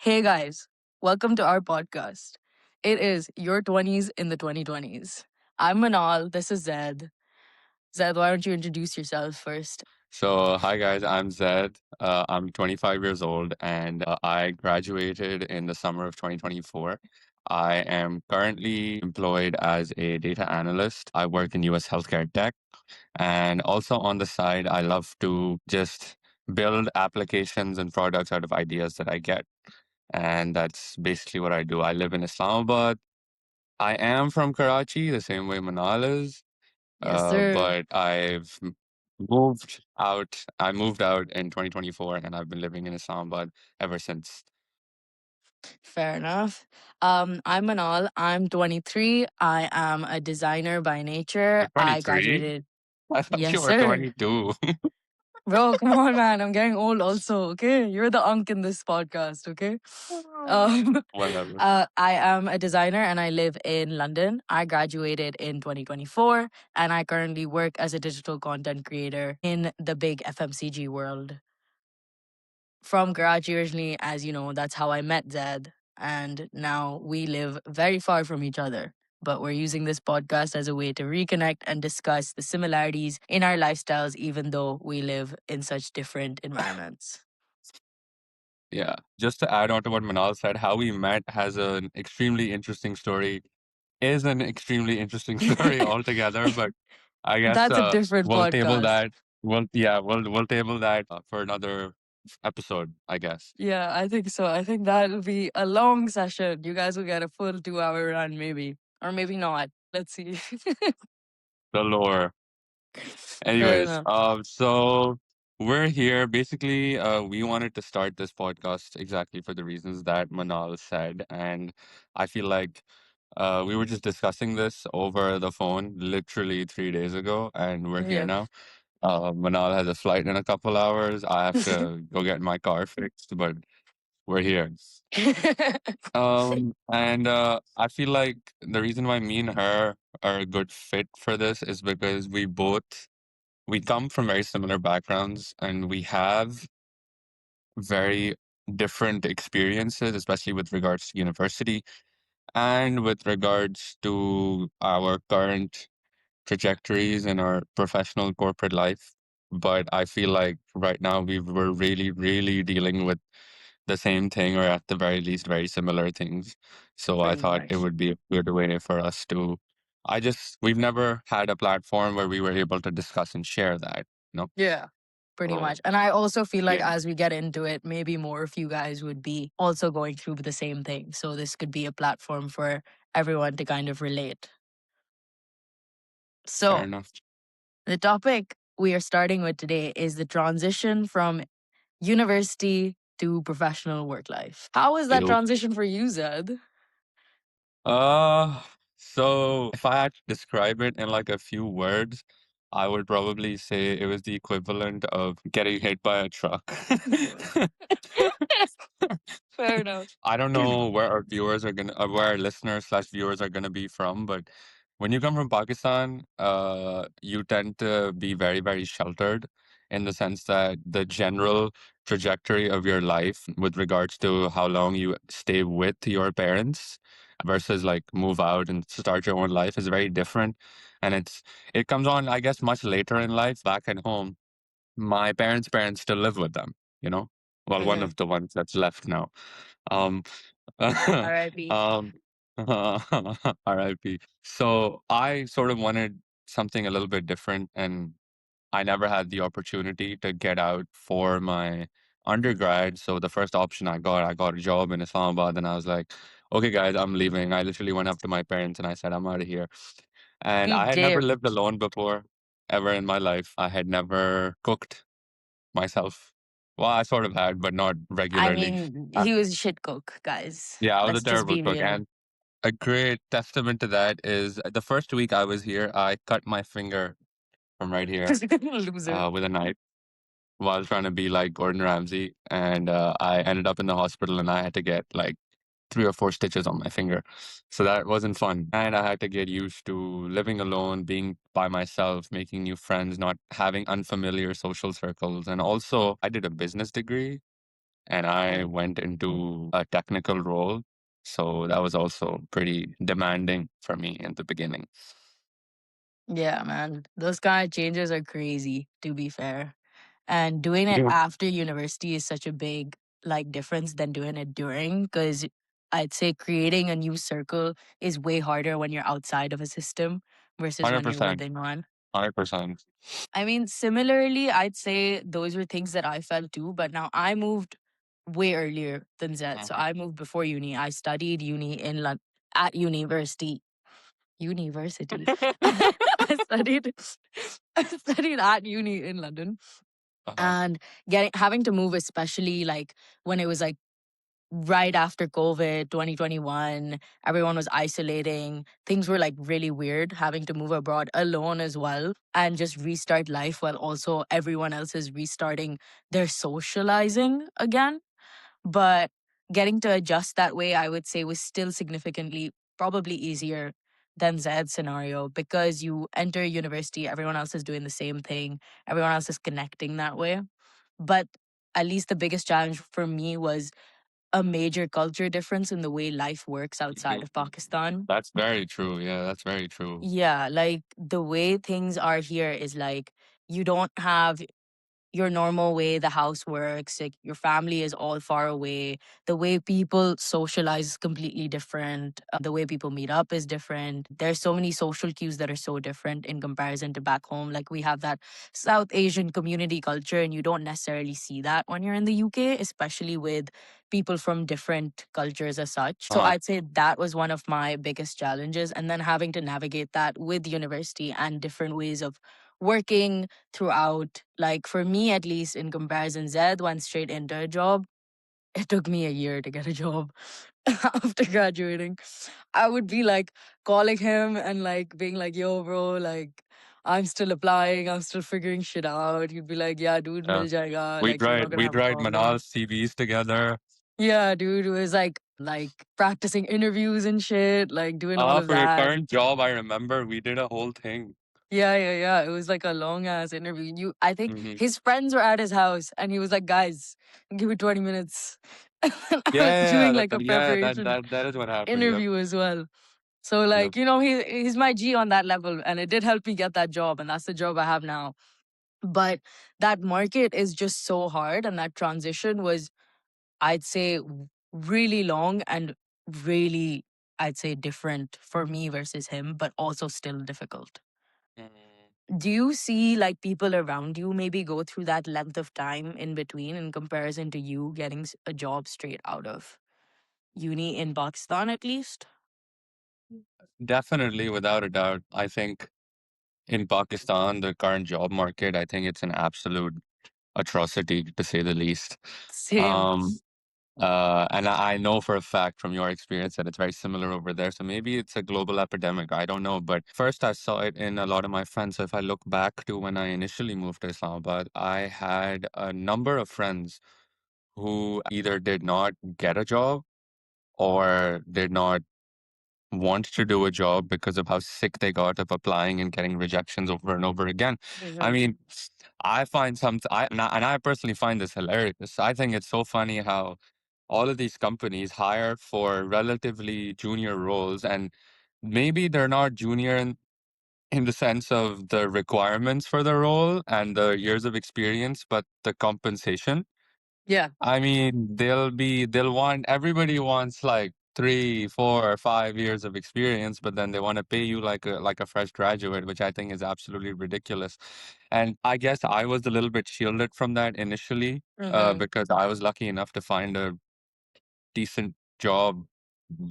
Hey guys, welcome to our podcast. It is Your 20s in the 2020s. I'm Manal, this is Zed. Zed, why don't you introduce yourself first? So, hi guys, I'm Zed. I'm 25 years old and I graduated in the summer of 2024. I am currently employed as a data analyst. I work in US healthcare tech. And also on the side, I love to just build applications and products out of ideas that I get. And that's basically what I do. I live in Islamabad. I am from Karachi, the same way Manal is. Yes, sir. But moved out. I moved out in 2024, and I've been living in Islamabad ever since. Fair enough. I'm Manal. I'm 23. I am a designer by nature. You're I 23? graduated. I thought you Yes, were sir. 22. Bro, come on, man. I'm getting old also, okay? You're the unk in this podcast, okay? Um, Whatever. I am a designer and I live in London. I graduated in 2024 and I currently work as a digital content creator in the big FMCG world. From Karachi originally, as you know, that's how I met Zed. And now we live very far from each other. But we're using this podcast as a way to reconnect and discuss the similarities in our lifestyles, even though we live in such different environments. Yeah. Just to add on to what Manal said, how we met has an extremely interesting story, is an extremely interesting story altogether. But I guess That's a different we'll table podcast. that. We'll table that for another episode, I guess. Yeah, I think so. I think that'll be a long session. You guys will get a full 2 hour run, maybe. Or maybe not. Let's see. The lore. Fair Anyways, enough. so we're here. Basically, we wanted to start this podcast exactly for the reasons that Manal said. And I feel like we were just discussing this over the phone literally 3 days ago, and we're here Yep. now. Manal has a flight in a couple hours. I have to go get my car fixed, but we're here. And I feel like the reason why me and her are a good fit for this is because we come from very similar backgrounds and we have very different experiences, especially with regards to university and with regards to our current trajectories in our professional corporate life. But I feel like right now we're really, really dealing with the same thing or at the very least very similar things. So I Pretty thought it much. would be a good way for us to we've never had a platform where we were able to discuss and share that, you know? Yeah. Pretty So much. And I also feel like yeah, as we get into it, maybe more of you guys would be also going through the same thing. So this could be a platform for everyone to kind of relate. fair So enough. the topic we are starting with today is the transition from university to professional work life. How is that Ew. transition for you, Zed? Uh, so if I had to describe it in like a few words, I would probably say it was the equivalent of getting hit by a truck. Fair enough. I don't know where our viewers are where our listeners slash viewers are gonna be from, but when you come from Pakistan, you tend to be very, very sheltered in the sense that the general trajectory of your life with regards to how long you stay with your parents versus like move out and start your own life is very different. And it comes on, I guess, much later in life. Back at home, my parents' still live with them, you know? Well, one Hmm. of the ones that's left now. Um, R.I.P. um, RIP. So I sort of wanted something a little bit different, and I never had the opportunity to get out for my undergrad. So the first option I got a job in Islamabad, and I was like, okay, guys, I'm leaving. I literally went up to my parents and I said, I'm out of here. And He I had never dipped. lived alone before, ever in my life. I had never cooked myself. Well, I sort of had, but not I regularly. mean, Uh, he was a shit cook, guys. yeah, I was a Let's just terrible be cook. real. And a great testament to that is the first week I was here, I cut my finger from right here Loser. with a knife while trying to be like Gordon Ramsay. And I ended up in the hospital and I had to get like 3 or 4 stitches on my finger. So that wasn't fun. And I had to get used to living alone, being by myself, making new friends, not having unfamiliar social circles. And also, I did a business degree. and I went into a technical role. So that was also pretty demanding for me in the beginning. Yeah, man. Those kind of changes are crazy, to be fair. And doing it Yeah. after university is such a big like difference than doing it during, because I'd say creating a new circle is way harder when you're outside of a system versus when you're 100%. within one. 100%. I mean, similarly, I'd say those were things that I felt too, but now I moved way earlier than Zed. So Mhm. I moved before uni. I studied uni in at university. University. I studied I studied at uni in London, Uh-huh. and getting having to move, especially like when it was like right after COVID 2021, everyone was isolating. Things were like really weird, having to move abroad alone as well and just restart life while also everyone else is restarting their socializing again. But getting to adjust that way, I would say, was still significantly probably easier than Zed's scenario, because you enter university, everyone else is doing the same thing, everyone else is connecting that way. But at least the biggest challenge for me was a major culture difference in the way life works outside of Mhm. Pakistan. That's very true. Yeah, that's very true. Yeah, like the way things are here is like you don't have your normal way the house works, like your family is all far away, the way people socialize is completely different, the way people meet up is different. There's so many social cues that are so different in comparison to back home. Like we have that South Asian community culture, and you don't necessarily see that when you're in the UK, especially with people from different cultures as such. So Uh-huh. I'd say that was one of my biggest challenges, and then having to navigate that with university and different ways of working throughout. Like for me, at least in comparison, Zed went straight into a job. It took me a year to get a job after graduating. I would be like calling him and like being like, yo, bro, like I'm still applying, I'm still figuring shit out. He'd be like, yeah, dude, mil Yeah. jayega. We'd Like you're write not gonna we'd have a write problem. Manal's CVs together. Yeah, dude, it was like practicing interviews and shit, like doing all of For your that. current job, I remember we did a whole thing. Yeah, yeah, yeah. It was like a long ass interview. I think Hmm. his friends were at his house, and he was like, "Guys, give me 20 minutes." And I was Yeah, doing like a that preparation that that is what happened. Yep. interview as well. So Yep. like he's my G on that level, and it did help me get that job, and that's the job I have now. But that market is just so hard, and that transition was, I'd say, really long and really, I'd say, different for me versus him, but also still difficult. Mm. Do you see like people around you maybe go through that length of time in between in comparison to you getting a job straight out of uni in Pakistan at least? Definitely, without a doubt. I think in Pakistan, the current job market, I think it's an absolute atrocity to say the least. Same. Um, and I know for a fact from your experience that it's very similar over there. So maybe it's a global epidemic. I don't know. But first, I saw it in a lot of my friends. So if I look back to when I initially moved to Islamabad, I had a number of friends who either did not get a job or did not want to do a job because of how sick they got of applying and getting rejections over and over again. I Hmm. mean, I find some, and I personally find this hilarious. I think it's so funny how all of these companies hire for relatively junior roles, and maybe they're not junior in the sense of the requirements for the role and the years of experience, but the compensation. Yeah. I mean, they'll want everybody wants like 3, 4, 5 years of experience, but then they want to pay you like a fresh graduate, which I think is absolutely ridiculous. And I guess I was a little bit shielded from that initially, Hmm. because I was lucky enough to find a decent job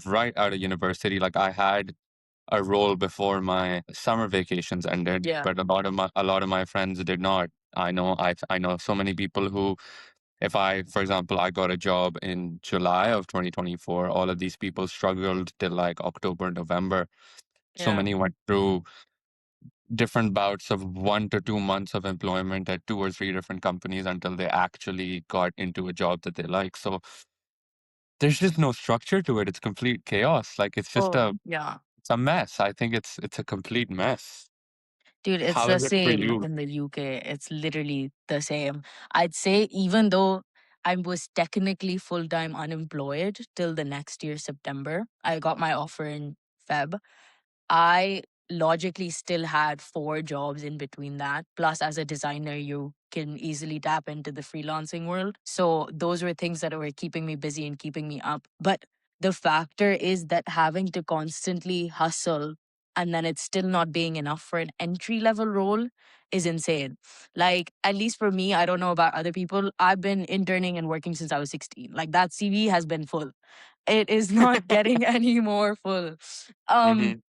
right out of university. Like I had a role before my summer vacations ended, Yeah. but a lot of my friends did not. I know so many people who, if I, for example, I got a job in July of 2024, all of these people struggled till like October, November. So Yeah. many went through different bouts of 1 to 2 months of employment at 2 or 3 different companies until they actually got into a job that they like. So there's just no structure to it. It's complete chaos. Like Oh, yeah. it's a mess. I think it's a complete mess. Dude, it's How the is it for same you? in the UK. It's literally the same. I'd say even though I was technically full time unemployed till the next year, September. I got my offer in Feb. I logically still had four jobs in between that. Plus, as a designer, you can easily tap into the freelancing world. So, those were things that were keeping me busy and keeping me up. But the factor is that having to constantly hustle and then it's still not being enough for an entry level role is insane. Like, at least for me, I don't know about other people. I've been interning and working since I was 16. Like, that CV has been full. It is not getting any more full. Um, Hmm.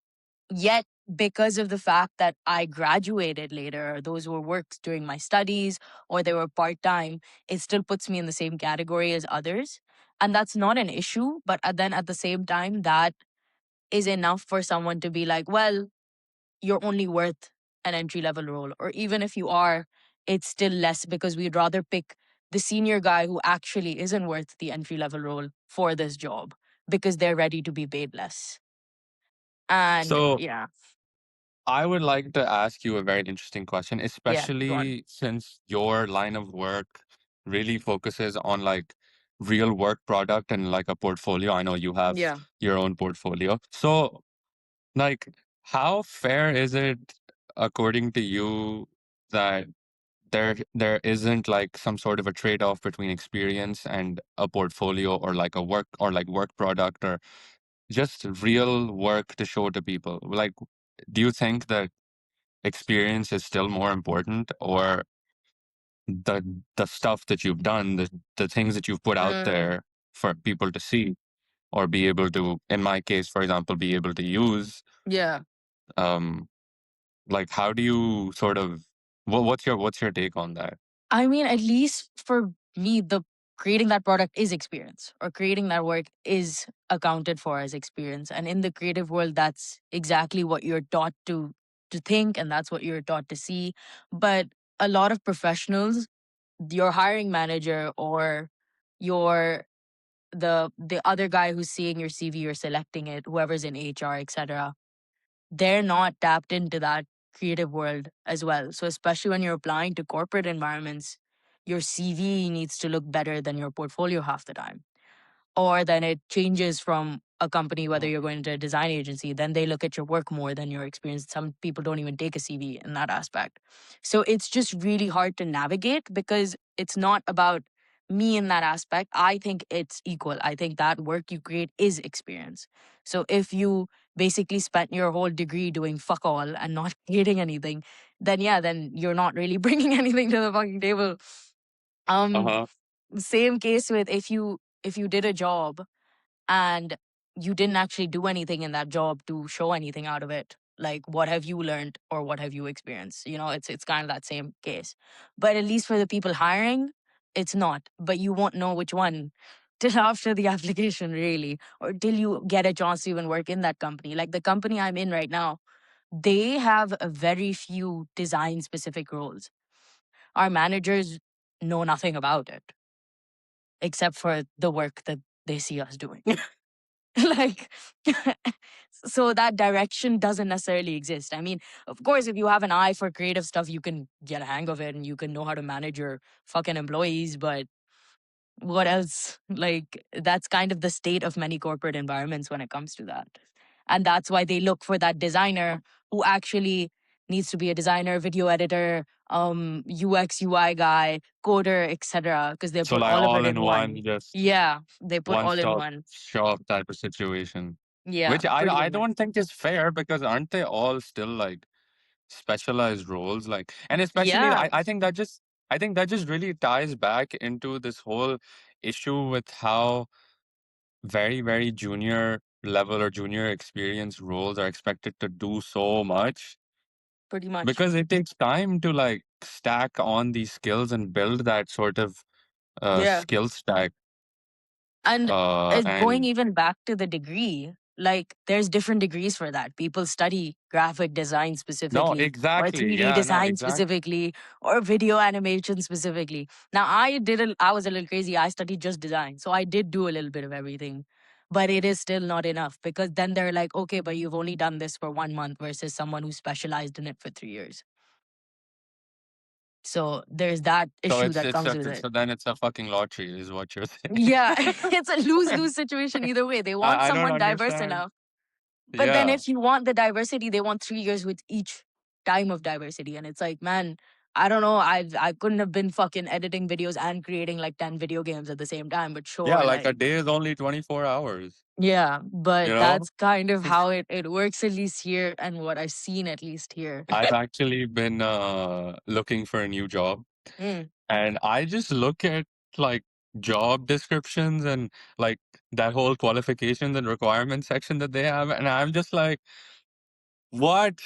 Yet, because of the fact that I graduated later, those were works during my studies or they were part time, it still puts me in the same category as others. And that's not an issue. But then at the same time, that is enough for someone to be like, well, you're only worth an entry level role. Or even if you are, it's still less because we'd rather pick the senior guy who actually isn't worth the entry level role for this job because they're ready to be paid less. And So yeah, I would like to ask you a very interesting question, yeah, go on. especially since your line of work really focuses on like real work product and like a portfolio. I know you have Yeah. your own portfolio. So, like, how fair is it, according to you, that there isn't like some sort of a trade-off between experience and a portfolio or like a work or like work product or just real work to show to people? Like, do you think that experience is still more important, or the stuff that you've done, the things that you've put out Mm, there for people to see or be able to, in my case, for example, be able to use? yeah. um like, how do you sort of, what's your take on that? I mean, at least for me, the creating that product is experience or creating that work is accounted for as experience. And in the creative world, that's exactly what you're taught to think and that's what you're taught to see. But a lot of professionals, your hiring manager or your the other guy who's seeing your CV or selecting it, whoever's in HR, etc., they're not tapped into that creative world as well. So, especially when you're applying to corporate environments, your CV needs to look better than your portfolio half the time, or then it changes from a company, whether Mhm. you're going to a design agency, then they look at your work more than your experience. Some people don't even take a CV in that aspect. So it's just really hard to navigate because it's not about me in that aspect. I think it's equal. I think that work you create is experience. So if you basically spent your whole degree doing fuck all and not creating anything, then yeah, then you're not really bringing anything to the fucking table. Um, Uh-huh. Same case with if you did a job and you didn't actually do anything in that job to show anything out of it, like what have you learned or what have you experienced, it's kind of that same case. But at least for the people hiring, it's not, but you won't know which one till after the application, really, or till you get a chance to even work in that company. Like the company I'm in right now, they have a very few design specific roles. Our managers know nothing about it except for the work that they see us doing. Like, so that direction doesn't necessarily exist. I mean, of course, if you have an eye for creative stuff, you can get a hang of it and you can know how to manage your fucking employees. But what else? Like, that's kind of the state of many corporate environments when it comes to that. And that's why they look for that designer who actually needs to be a designer, video editor, UX, UI guy, coder, etc. Because they So put like all of it all in in one, one. just Yeah, they put one all in stop one. shop type of situation, Yeah, which I pretty I much. don't think is fair, because aren't they all still like specialized roles? Like, and especially Yeah, I think that just really ties back into this whole issue with how very, very junior level or junior experience roles are expected to do so much, pretty much. because it takes time to like stack on these skills and build that sort of Yeah. skill stack. And going And even back to the degree, like there's different degrees for that. People study graphic design no, specifically, or exactly. 3D Yeah, no, design exactly. specifically, or video animation specifically. Now, I was a little crazy. I studied just design. So I did do a little bit of everything. But it is still not enough because then they're like, okay, but you've only done this for 1 month versus someone who specialized in it for 3 years. So there's that So issue that comes with it. so then it's a fucking lottery, is what you're Yeah, saying. it's a lose-lose situation either way. They want I don't someone diverse understand. enough. But then Yeah. if you want the diversity, they want 3 years with each time of diversity. And it's like, man, I don't know. I couldn't have been fucking editing videos and creating like 10 video games at the same time. But Yeah, sure, like like a day is only 24 hours, yeah, you but know? that's kind of how it works at least here and what I've seen at least here. I've actually been looking for a new job, Mm, and I just look at like job descriptions and like that whole qualifications and requirements section that they have, and I'm just like, what?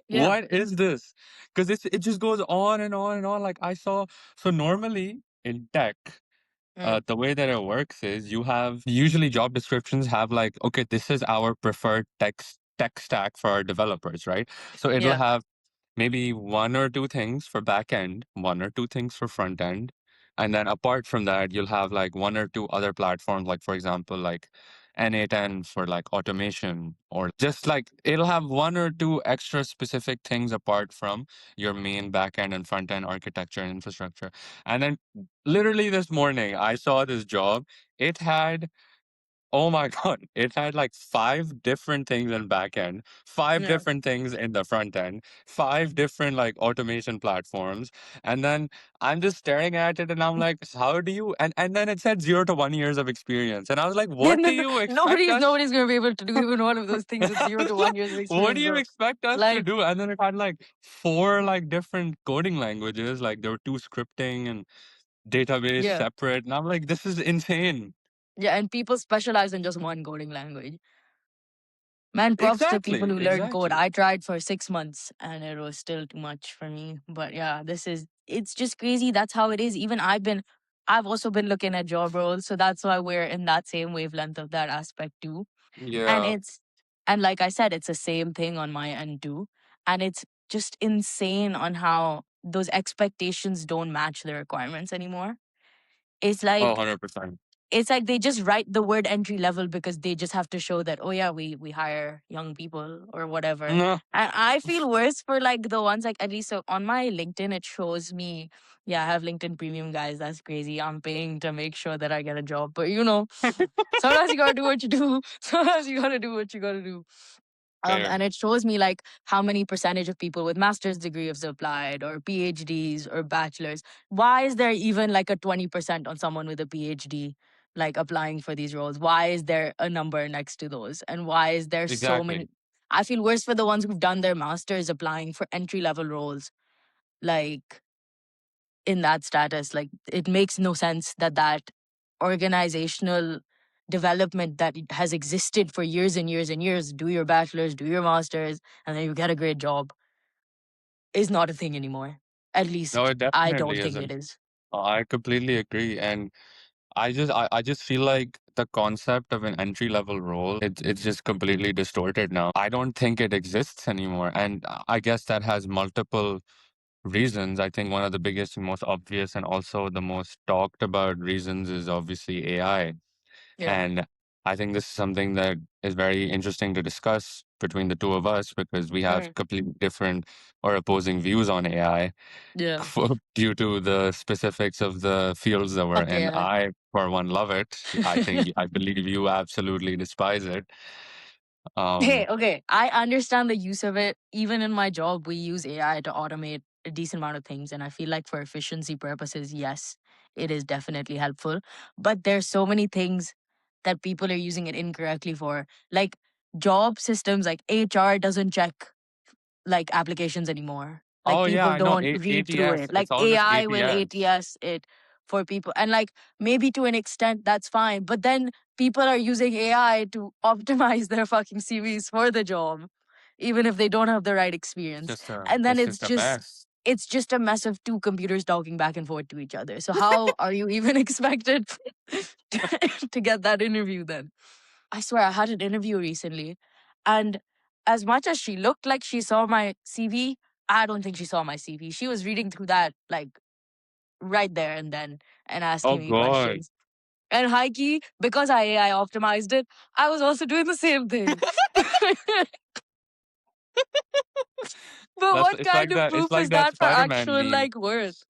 yeah. What is this? Because it just goes on and on and on. Like I saw, so normally in tech, Mm, the way that it works is you have usually job descriptions have like, okay, this is our preferred tech stack for our developers, right? So it'll yeah. have maybe one or two things for back end, one or two things for front end. And then apart from that, you'll have like one or two other platforms, like for example, like N8N for like automation, or just like it'll have one or two extra specific things apart from your main back end and front end architecture and infrastructure. And then literally this morning, I saw this job. It had Oh my God. It had like five different things in back end, five Yeah. different things in the front end, five different like automation platforms. And then I'm just staring at it and I'm like, how do you and then it said 0 to 1 years of experience. And I was like, what do you expect us Nobody's gonna be able to do even one of those things with 0 to 1 years of what do experience, you bro. expect us to Like, do? And then it had like four like different coding languages, like there were two scripting and database yeah. separate. And I'm like, this is insane. Yeah, and people specialize in just one coding language. Man, props to people Exactly, who learn code. exactly. I tried for 6 months and it was still too much for me. But yeah, it's just crazy. That's how it is. Even I've also been looking at job roles. So that's why we're in that same wavelength of that aspect too. And Yeah. and like I said, it's the same thing on my end too. And it's just insane on how those expectations don't match the requirements anymore. It's Oh, like 100%. it's like they just write the word entry level because they just have to show that, oh yeah, we hire young people or whatever. No. And I feel worse for like the ones like, at least so on my LinkedIn it shows me, yeah, I have LinkedIn premium, guys. That's crazy. I'm paying to make sure that I get a job. But sometimes you gotta do what you do. Sometimes you gotta do what you gotta do. Fair. And it shows me like how many percentage of people with master's degree have applied or PhDs or bachelors. Why is there even like a 20% on someone with a PhD like applying for these roles? Why is there a number next to those? And why is there so Exactly. many? I feel worse for the ones who've done their masters applying for entry level roles. Like in that status, like it makes no sense that that organizational development that has existed for years and years and years, do your bachelor's, do your master's, and then you get a great job, is not a thing anymore. At No, least it I definitely don't think it isn't. is. I completely agree. And I just feel like the concept of an entry level role, it's just completely distorted now. I don't think it exists anymore. And I guess that has multiple reasons. I think one of the biggest and most obvious and also the most talked about reasons is obviously AI. Yeah. And I think this is something that is very interesting to discuss between the two of us because we have Mm. completely different or opposing views on AI Yeah. due to the specifics of the fields that we're Fuck in. yeah. I, for one, love it. I believe you absolutely despise it. Hey, Um, okay. I understand the use of it. Even in my job, we use AI to automate a decent amount of things. And I feel like for efficiency purposes, yes, it is definitely helpful. But there's so many things that people are using it incorrectly for. Like job systems, like HR doesn't check like applications anymore. Like oh yeah, people I know. don't read through ATS. it. Like It's all just AI will ATS. ATS it for people. And like maybe to an extent that's fine. But then people are using AI to optimize their fucking CVs for the job, even if they don't have the right experience. And then It's just a mess. it's just a mess of two computers talking back and forth to each other. So how are you even expected to get that interview then? I swear I had an interview recently, and as much as she looked like she saw my CV, I don't think she saw my CV. She was reading through that like right there and then and Oh asking me God. questions. And high key, because I AI optimized it, I was also doing the same thing. But That's what kind of it's proof like is that that for Spider-Man actual meme. like worth?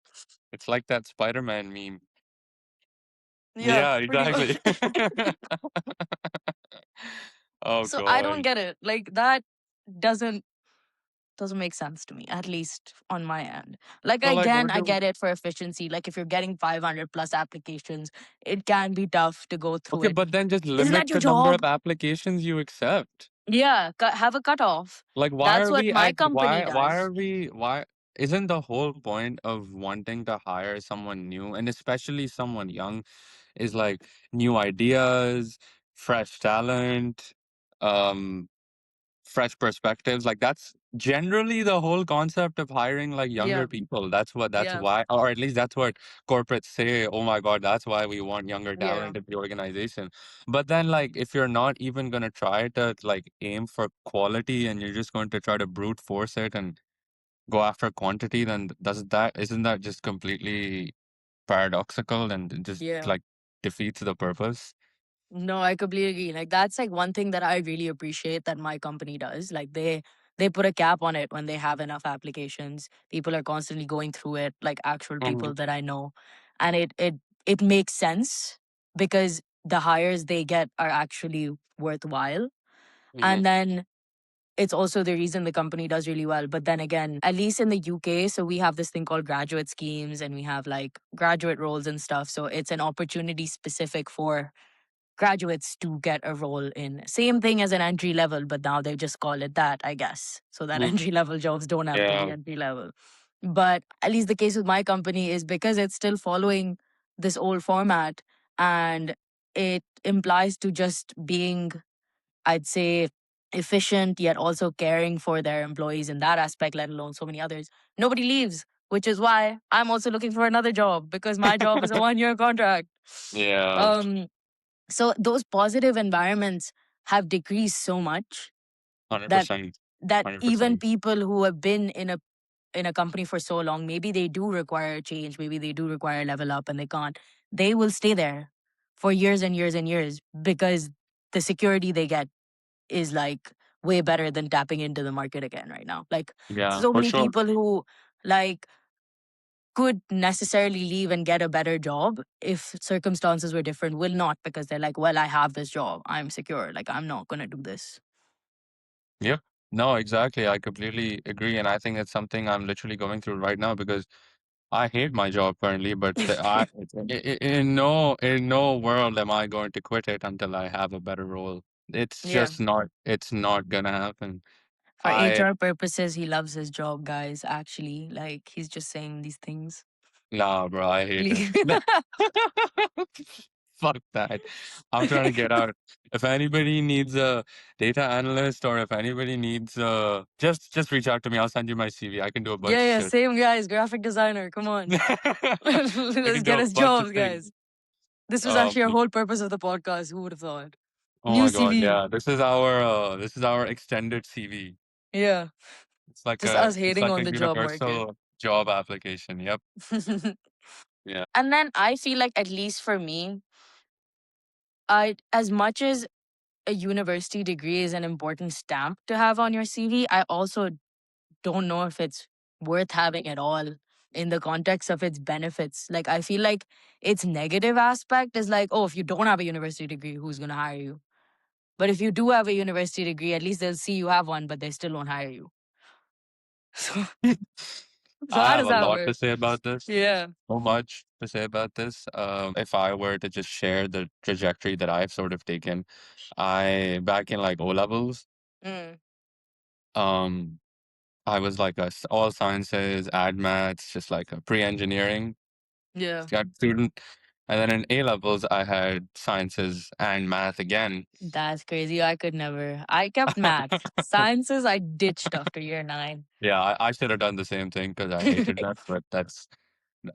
It's like that Spider-Man meme. Yeah, Yeah, pretty exactly. much. Oh So I don't God. get it. Like that doesn't doesn't make sense to me, at least on my end. Like So like again, what I do get it for efficiency. Like if you're getting 500 plus applications, it can be tough to go through Okay, it. but then just Isn't limit that your the number job? of applications you accept. Yeah, have a cutoff. Like That's what my company why does. are we why isn't the whole point of wanting to hire someone new and especially someone young is like new ideas, fresh talent, um fresh perspectives. Like that's generally the whole concept of hiring like Yeah, younger people. That's yeah, why, or at least that's what corporates say. Oh my God, that's why we want younger yeah, talent in the organization. But then like if you're not even gonna try to like aim for quality and you're just going to try to brute force it and go after quantity, then does that isn't that just completely paradoxical and it just yeah. like defeats the purpose? No, I completely agree. Like that's like one thing that I really appreciate that my company does. Like they put a cap on it when they have enough applications. People are constantly going through it, like actual Hmm. people that I know. And it makes sense because the hires they get are actually worthwhile. Hmm. And then it's also the reason the company does really well. But then again, at least in the UK, so we have this thing called graduate schemes and we have like graduate roles and stuff. So it's an opportunity specific for graduates to get a role in. Same thing as an entry level, but now they just call it that, I guess. So that entry level jobs don't have to be Yeah. entry level. But at least the case with my company is because it's still following this old format and it implies to just being, I'd say, efficient yet also caring for their employees in that aspect, let alone so many others. Nobody leaves, which is why I'm also looking for another job because my job is a 1 year contract. Yeah. Um, so those positive environments have decreased so much that 100%. that even 100%. people who have been in a company for so long, maybe they do require change, maybe they do require level up and they can't. They will stay there for years and years and years because the security they get is like way better than tapping into the market again right now. Like Yeah, so for many sure. people who like could necessarily leave and get a better job if circumstances were different will not because they're like, well, I have this job. I'm secure. Like, I'm not going to do this. Yep. No, exactly. I completely agree. And I think it's something I'm literally going through right now because I hate my job currently, but in no world am I going to quit it until I have a better role. Yeah. It's not gonna happen. For I HR purposes, he loves his job, guys. Actually, like, he's just saying these things. Nah, bro, I hate it. Fuck that. I'm trying to get out. If anybody needs a data analyst or if anybody needs just reach out to me. I'll send you my CV. I can do a Yeah, bunch of yeah, shit. same guys. Graphic designer. Come on. I Let's can do get a us bunch of jobs, things. guys. This was Um, actually our whole purpose of the podcast. Who would have thought? oh New my God, CV. yeah. This is our extended CV. Yeah. Just us It's hating like on a the job market. universal job application. Yep. Yeah. And then I feel like, at least for me, as much as a university degree is an important stamp to have on your CV, I also don't know if it's worth having at all in the context of its benefits. Like, I feel like its negative aspect is like, oh, if you don't have a university degree, who's going to hire you? But if you do have a university degree, at least they'll see you have one, but they still won't hire you. So, so I how have does a that lot to work? say about this. Yeah. So much to say about this. If I were to just share the trajectory that I've sort of taken, I back in like O levels, Mm, um, I was like all sciences, ad maths, just like a pre-engineering yeah. student. And then in A levels, I had sciences and math again. That's crazy. I could never. I kept math. Sciences, I ditched after year nine. Yeah, I should have done the same thing because I hated that, but that's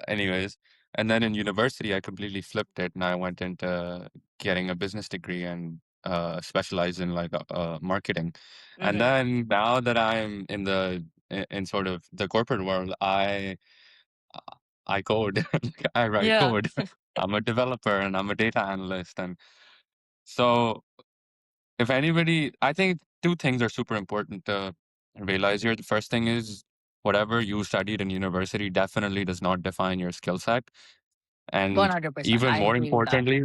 anyways. And then in university, I completely flipped it and I went into getting a business degree and specialized in like marketing. And Hmm. then now that I'm in in sort of the corporate world, I code, like, I write Yeah. code. I'm a developer and I'm a data analyst. And so if anybody, I think two things are super important. realize here. The first thing is whatever you studied in university definitely does not define your skill set. And 100%. even I more agree with that. importantly,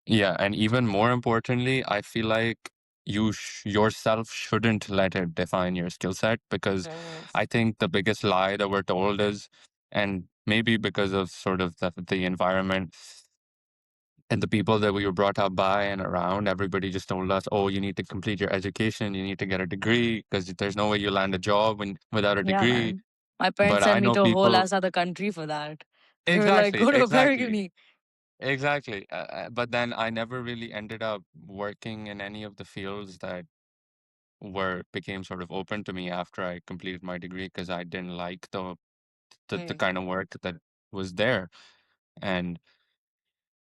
yeah, and even more importantly, I feel like yourself shouldn't let it define your skill set because Mm. I think the biggest lie that we're told is, and maybe because of sort of the environment and the people that we were brought up by and around, everybody just told us, oh, you need to complete your education, you need to get a degree because there's no way you land a job without a Yeah, degree. man. My But parents I sent me know to a whole people, ass other country for that. They were like, exactly, go to exactly. American. Exactly. But then I never really ended up working in any of the fields that were became sort of open to me after I completed my degree because I didn't like the Mm. kind of work that was there. And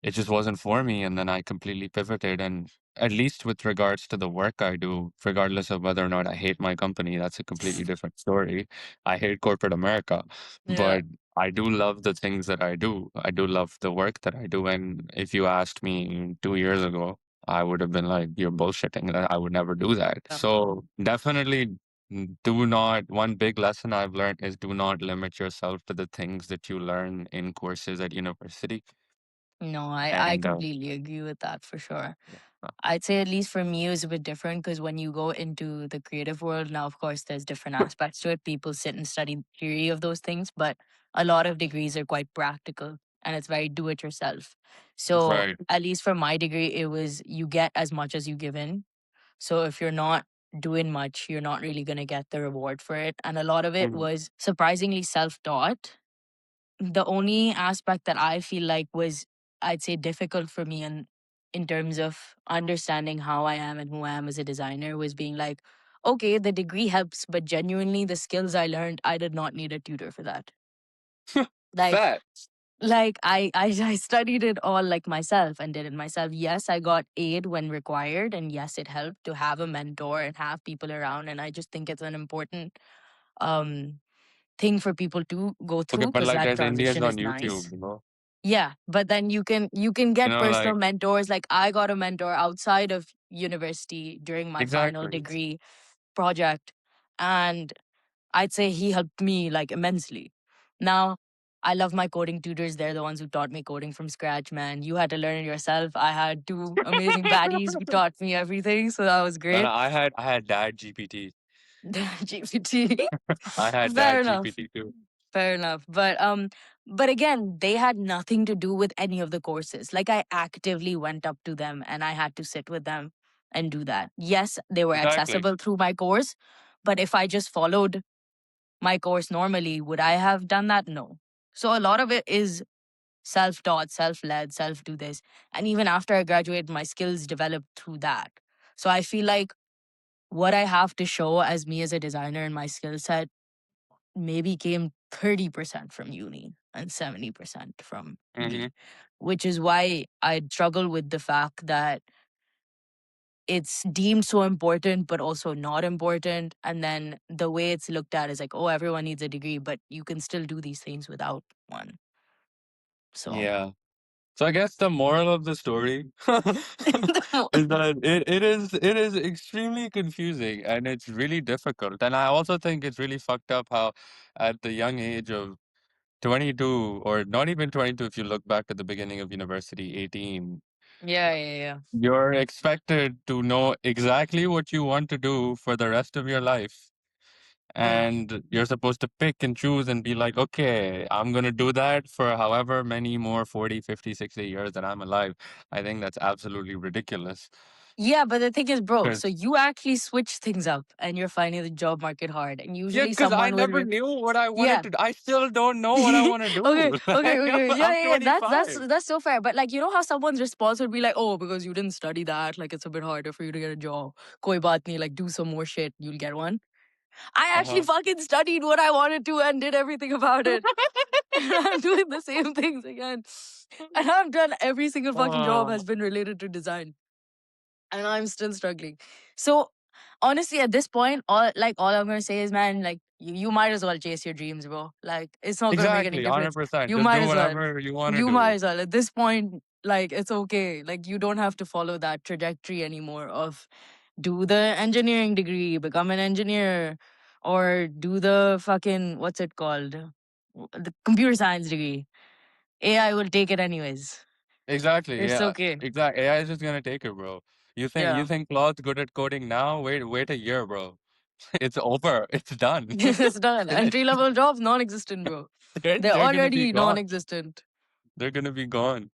it just wasn't for me. And then I completely pivoted. And at least with regards to the work I do, regardless of whether or not I hate my company, that's a completely different story. I hate corporate America, Yeah. but I do love the things that I do. I do love the work that I do. And if you asked me 2 years ago, I would have been like, you're bullshitting. I would never do that. Yeah. So definitely do not, one big lesson I've learned is do not limit yourself to the things that you learn in courses at university. No, I And completely agree with that for sure. yeah. I'd say at least for me it was a bit different because when you go into the creative world, now of course there's different aspects to it. People sit and study theory of those things, but a lot of degrees are quite practical and it's very do it yourself. So Right. at least for my degree, it was you get as much as you give in. So if you're not doing much, you're not really gonna get the reward for it. And a lot of it Mhm. was surprisingly self-taught. The only aspect that I feel like was, I'd say, difficult for me and in terms of understanding how I am and who I am as a designer was being like, okay, the degree helps, but genuinely the skills I learned, I did not need a tutor for that. Like, Facts. I studied it all like myself and did it myself. Yes, I got aid when required, and yes, it helped to have a mentor and have people around. And I just think it's an important um thing for people to go Okay, through but because like that there's Indians transition on is YouTube, nice. you know? Yeah, but then you can get Like personal mentors. Like I got a mentor outside of university during my final exactly. degree project, and I'd say he helped me like immensely. Now, I love my coding tutors. They're the ones who taught me coding from scratch, man. You had to learn it yourself. I had two amazing baddies who taught me everything, so that was And great. I had dad GPT. GPT. I had Fair dad enough. GPT too. Fair enough. But again, they had nothing to do with any of the courses. Like I actively went up to them and I had to sit with them and do that. Yes, they were Exactly. accessible through my course, but if I just followed my course normally, would I have done that? No. So a lot of it is self-taught, self-led, self-do this. And even after I graduated, my skills developed through that. So I feel like what I have to show as me as a designer and my skill set maybe came 30% from uni and 70% from Hmm. me, which is why I struggle with the fact that it's deemed so important, but also not important. And then the way it's looked at is like, oh, everyone needs a degree, but you can still do these things without one. So, Yeah. So I guess the moral of the story is that it is extremely confusing and it's really difficult. And I also think it's really fucked up how at the young age of 22 or not even 22 if you look back at the beginning of university, 18, yeah, yeah, yeah. you're expected to know exactly what you want to do for the rest of your life. Yeah. And you're supposed to pick and choose and be like, okay, I'm going to do that for however many more 40, 50, 60 years that I'm alive. I think that's absolutely ridiculous. Yeah, but the thing is, bro, so Because, you actually switch things up and you're finding the job market hard. And yeah, usually because I someone never will, knew what I wanted yeah. to do. I still don't know what I Okay, want to do. okay, Like, okay. Yeah, I'm yeah, yeah. That's 25. that's so fair. But like, you know how someone's response would be like, "Oh, because you didn't study that, like it's a bit harder for you to get a job. Koi baat nahi, like do some more shit, you'll get one." I actually Uh-huh. fucking studied what I wanted to and did everything about it. And I'm doing the same things again. And I've done every single fucking job Uh, has been related to design and I'm still struggling. So honestly, at this point, all I'm gonna say is, man, like you might as well chase your dreams, bro. Like it's not gonna make any exactly, difference. 100%. You Just might do as well. whatever you want to You might do. as well. At this point, like it's okay. Like you don't have to follow that trajectory anymore of do the engineering degree, become an engineer, or do the fucking, what's it called? The computer science degree. AI will take it anyways. Exactly. It's Yeah. okay. Exactly. AI is just gonna take it, bro. You Yeah. think Claude's good at coding now? Wait a year, bro. It's over. It's done. It's done. Entry Finished. level jobs non existent, bro. They're They're gonna be already non gone. existent. They're gonna be gone.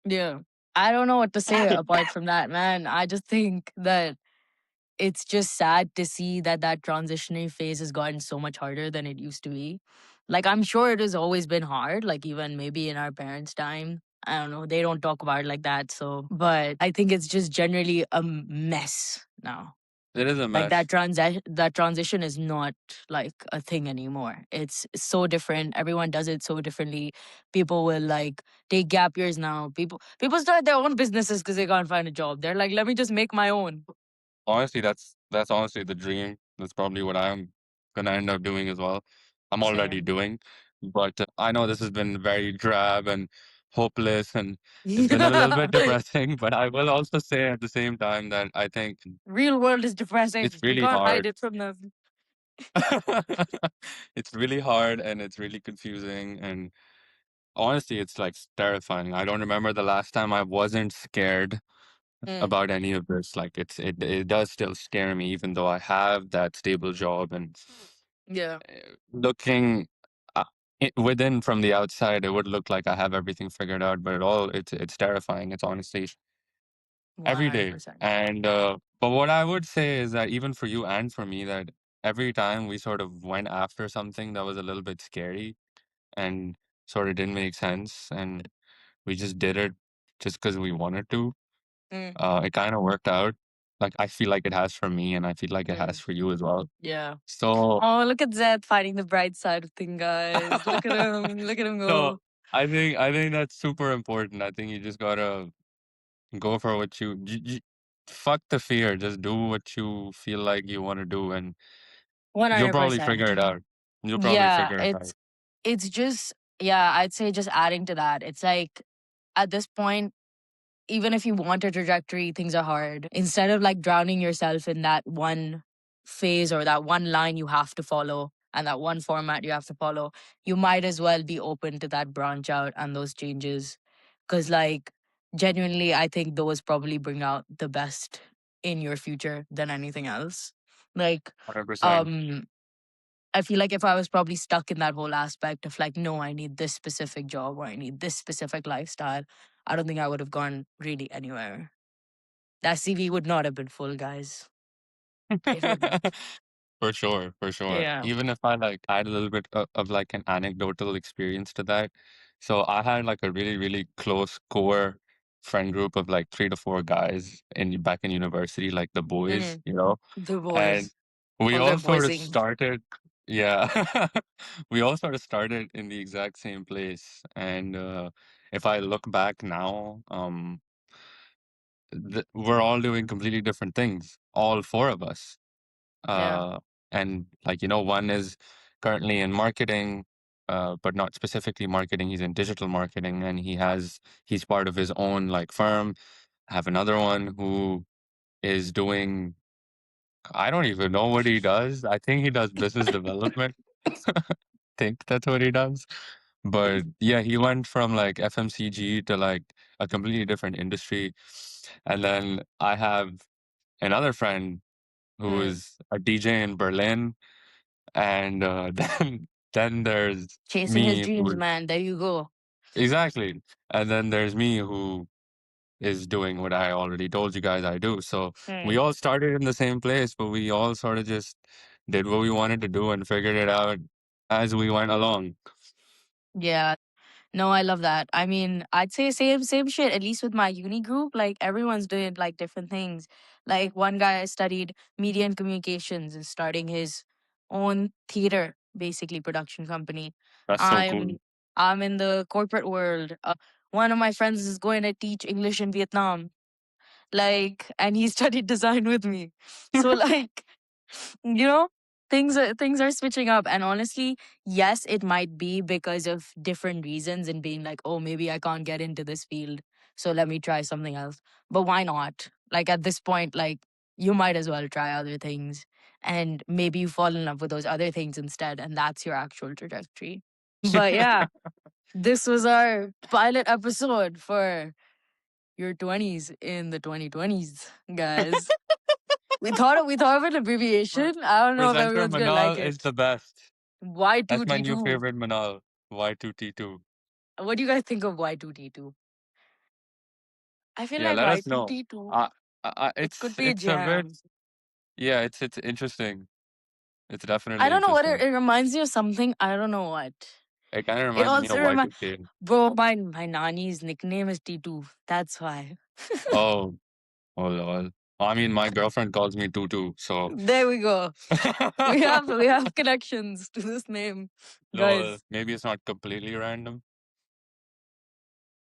Yeah. I don't know what to say apart from that, man. I just think that it's just sad to see that that transitionary phase has gotten so much harder than it used to be. Like, I'm sure it has always been hard, like, even maybe in our parents' time. I don't know. They don't talk about it like that. So, but I think it's just generally a mess now. It is a Like mess. that transition is not like a thing anymore. It's so different. Everyone does it so differently. People will like take gap years now. People start their own businesses because they can't find a job. They're like, let me just make my own. Honestly, that's honestly the dream. That's probably what I'm gonna end up doing as well. I'm already Same. doing, but I know this has been very drab and hopeless, and it's been a little bit depressing. But I will also say at the same time that I think Real world is it's depressing. You really can't hide hard. it from them. It's really hard and it's really confusing, and honestly, it's like terrifying. I don't remember the last time I wasn't scared Mm, about any of this. Like it does still scare me, even though I have that stable job and yeah. looking within from the outside, it would look like I have everything figured out, but it's terrifying. It's honestly every day. 100%. And but what I would say is that even for you and for me, that every time we sort of went after something that was a little bit scary and sort of didn't make sense, and we just did it just because we wanted to. Mm, It kind of worked out. Like I feel like it has for me, and I feel like it has mm, for you as well. yeah. So, Oh, look at Zed finding the bright side of things, guys. Look at him. Look at him so go. I think that's super important. I think you just gotta go for what fuck the fear. Just do what you feel like you want to do, and you'll probably figure 100%. it out. You'll probably Yeah, figure it out. it's just, yeah, I'd say just adding to that. It's like at this point, even if you want a trajectory, things are hard. Instead of like drowning yourself in that one phase or that one line you have to follow and that one format you have to follow, you might as well be open to that branch out and those changes. Cause like genuinely, I think those probably bring out the best in your future than anything else. Like, 100%. um, I feel like if I was probably stuck in that whole aspect of like, no, I need this specific job or I need this specific lifestyle, I don't think I would have gone really anywhere. That CV would not have been full, guys. It wouldn't. For sure, for sure. Yeah. Even if I like add a little bit of like an anecdotal experience to that. So I had like a really, really close core friend group of like 3 to 4 guys in back in university, like the boys, Hmm. The and boys. we All the all sort of boysing. started, yeah, we all sort of started in the exact same place. And if I look back now, we're all doing completely different things, all 4 of us. Yeah. Uh, and like, one is currently in marketing, but not specifically marketing. He's in digital marketing and he's part of his own like firm. I have another one who is doing, I don't even know what he does. I think he does business development. Think that's what he does. But yeah, he went from like FMCG to like a completely different industry. And then I have another friend who Mm. is a DJ in Berlin. And then there's Chasing his me dreams, who man. There you go. exactly. And then there's me who is doing what I already told you guys I do. So we Mm. all started in the same place, but we all sort of just did what we wanted to do and figured it out as we went along. Yeah. No, I love that. I mean, I'd say same shit, at least with my uni group. Like everyone's doing like different things. Like one guy studied media and communications and starting his own theater, basically production company. That's so cool. I'm I'm in the corporate world. One of my friends is going to teach English in Vietnam. Like, and he studied design with me. So like, you know, things are switching up. And honestly, yes, it might be because of different reasons and being like, oh, maybe I can't get into this field, so let me try something else. But why not? Like at this point, like you might as well try other things and maybe you fall in love with those other things instead, and that's your actual trajectory. But yeah, this was our pilot episode for your 20s in the 2020s, guys. We thought of an Pre- abbreviation. I don't know if Presenter everyone's gonna like Manal it. is the best. That's my new Y2T2. favorite Manal. Y2T2. What do you guys think of Y2T2? I feel Yeah, like let us know. Y2T2, Uh, it could it's be a a bit, jam. yeah, it's interesting. It's I definitely don't know what interesting. it reminds me of something. I don't know what. It kind of It reminds me also of reminds, Y2K. bro, my nanny's nickname is T2. That's why. Oh, oh lol. I mean, my girlfriend calls me Tutu, so There we go. We have connections to this name, lol. guys. Maybe it's not completely random.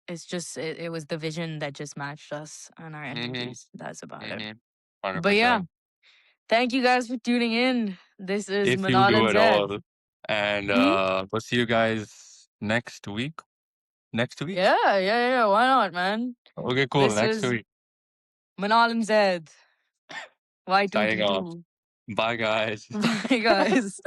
It's just it was the vision that just matched us and our Mm-hmm. energies. That's about it. Mm-hmm. Hundred But yeah, percent. thank you guys for tuning in. This is If you Manal do and it Zed. all, and Hmm? we'll see you guys next week. Next week. Yeah. Why not, man? Okay, cool. This Next was week. Manal and Zed. Signing off. Y2T2. Bye, guys. Bye, guys.